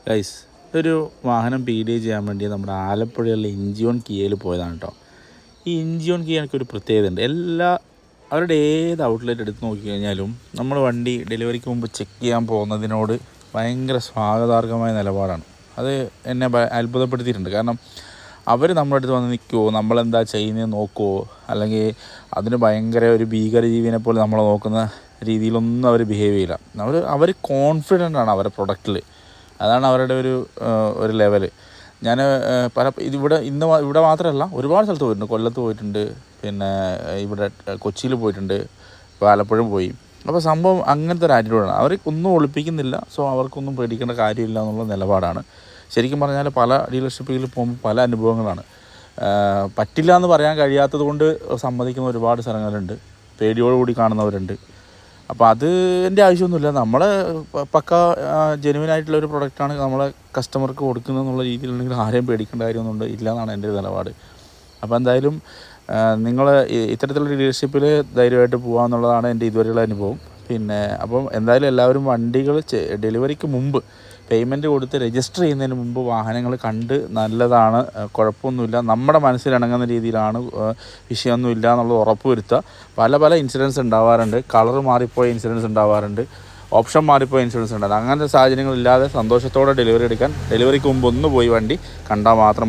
Guys, ഒരു വാഹനം പി.ഡി.ഐ ചെയ്യാൻ വേണ്ടി നമ്മുടെ ആലപ്പുഴയുള്ള ഇഞ്ചിയോൺ കിയയിൽ പോയതാണ് കേട്ടോ. ഈ ഇഞ്ചിയോൺ കിയ എനിക്കൊരു പ്രത്യേകത ഉണ്ട്. അവരുടെ ഏത് ഔട്ട്ലെറ്റ് എടുത്ത് നോക്കിക്കഴിഞ്ഞാലും നമ്മൾ വണ്ടി ഡെലിവറിക്ക് മുമ്പ് ചെക്ക് ചെയ്യാൻ പോകുന്നതിനോട് ഭയങ്കര സ്വാഗതാർഹമായ നിലപാടാണ്. അത് എന്നെ അത്ഭുതപ്പെടുത്തിയിട്ടുണ്ട്. കാരണം അവർ നമ്മുടെ അടുത്ത് വന്ന് നിൽക്കുമോ, നമ്മളെന്താ ചെയ്യുന്നത് നോക്കുമോ, അല്ലെങ്കിൽ അതിന് ഭയങ്കര ഒരു ഭീകരജീവിനെ പോലെ നമ്മളെ നോക്കുന്ന രീതിയിലൊന്നും അവർ ബിഹേവ് ചെയ്യില്ല. അവർ കോൺഫിഡൻ്റ് ആണ് അവരുടെ പ്രൊഡക്റ്റിൽ. അതാണ് അവരുടെ ഒരു ലെവൽ. ഞാൻ ഇവിടെ മാത്രമല്ല, ഒരുപാട് സ്ഥലത്ത് പോയിട്ടുണ്ട്. കൊല്ലത്ത് പോയിട്ടുണ്ട്, പിന്നെ ഇവിടെ കൊച്ചിയിൽ പോയിട്ടുണ്ട്, ഇപ്പോൾ ആലപ്പുഴ പോയി. അപ്പോൾ സംഭവം അങ്ങനത്തെ ഒരു ആറ്റിറ്റ്യൂഡാണ്. അവർ ഒന്നും ഒളിപ്പിക്കുന്നില്ല. സോ അവർക്കൊന്നും പേടിക്കേണ്ട കാര്യമില്ല എന്നുള്ള നിലപാടാണ്. ശരിക്കും പറഞ്ഞാൽ പല ഡീലർഷിപ്പിൽ പോകുമ്പോൾ പല അനുഭവങ്ങളാണ്. പറ്റില്ല എന്ന് പറയാൻ കഴിയാത്തത് കൊണ്ട് സമ്മതിക്കുന്ന ഒരുപാട് സ്ഥലങ്ങളുണ്ട്, പേടിയോടുകൂടി കാണുന്നവരുണ്ട്. അപ്പോൾ അതിൻ്റെ ആവശ്യമൊന്നുമില്ല. നമ്മളെ പക്ക ജെനുവിനായിട്ടുള്ളൊരു പ്രൊഡക്റ്റാണ് നമ്മളെ കസ്റ്റമർക്ക് കൊടുക്കുന്നത് എന്നുള്ള രീതിയിലുണ്ടെങ്കിൽ ആരെയും പേടിക്കേണ്ട കാര്യമൊന്നും ഇല്ല എന്നാണ് എൻ്റെ നിലപാട്. അപ്പോൾ എന്തായാലും നിങ്ങൾ ഇത്തരത്തിലുള്ള ഡീലർഷിപ്പിൽ ധൈര്യമായിട്ട് പോകാമെന്നുള്ളതാണ് എൻ്റെ ഇതുവരെയുള്ള അനുഭവം. പിന്നെ അപ്പം എന്തായാലും എല്ലാവരും വണ്ടികൾ ഡെലിവറിക്ക് മുമ്പ് പേയ്മെൻറ്റ് കൊടുത്ത് രജിസ്റ്റർ ചെയ്യുന്നതിന് മുമ്പ് വാഹനങ്ങൾ കണ്ട് നല്ലതാണ്, കുഴപ്പമൊന്നുമില്ല, നമ്മുടെ മനസ്സിലിണങ്ങുന്ന രീതിയിലാണ്, വിഷയമൊന്നുമില്ല എന്നുള്ളത് ഉറപ്പ് വരുത്തുക. പല ഇൻസിഡൻസ് ഉണ്ടാവാറുണ്ട്. കളർ മാറിപ്പോയ ഇൻസിഡൻസ് ഉണ്ടാവാറുണ്ട്, ഓപ്ഷൻ മാറിപ്പോയ ഇൻസിഡൻസ് ഉണ്ടാകും. അങ്ങനത്തെ സാഹചര്യങ്ങളില്ലാതെ സന്തോഷത്തോടെ ഡെലിവറി എടുക്കാൻ ഡെലിവറിക്ക് മുമ്പ് ഒന്ന് പോയി വണ്ടി കണ്ടാൽ മാത്രം മതി.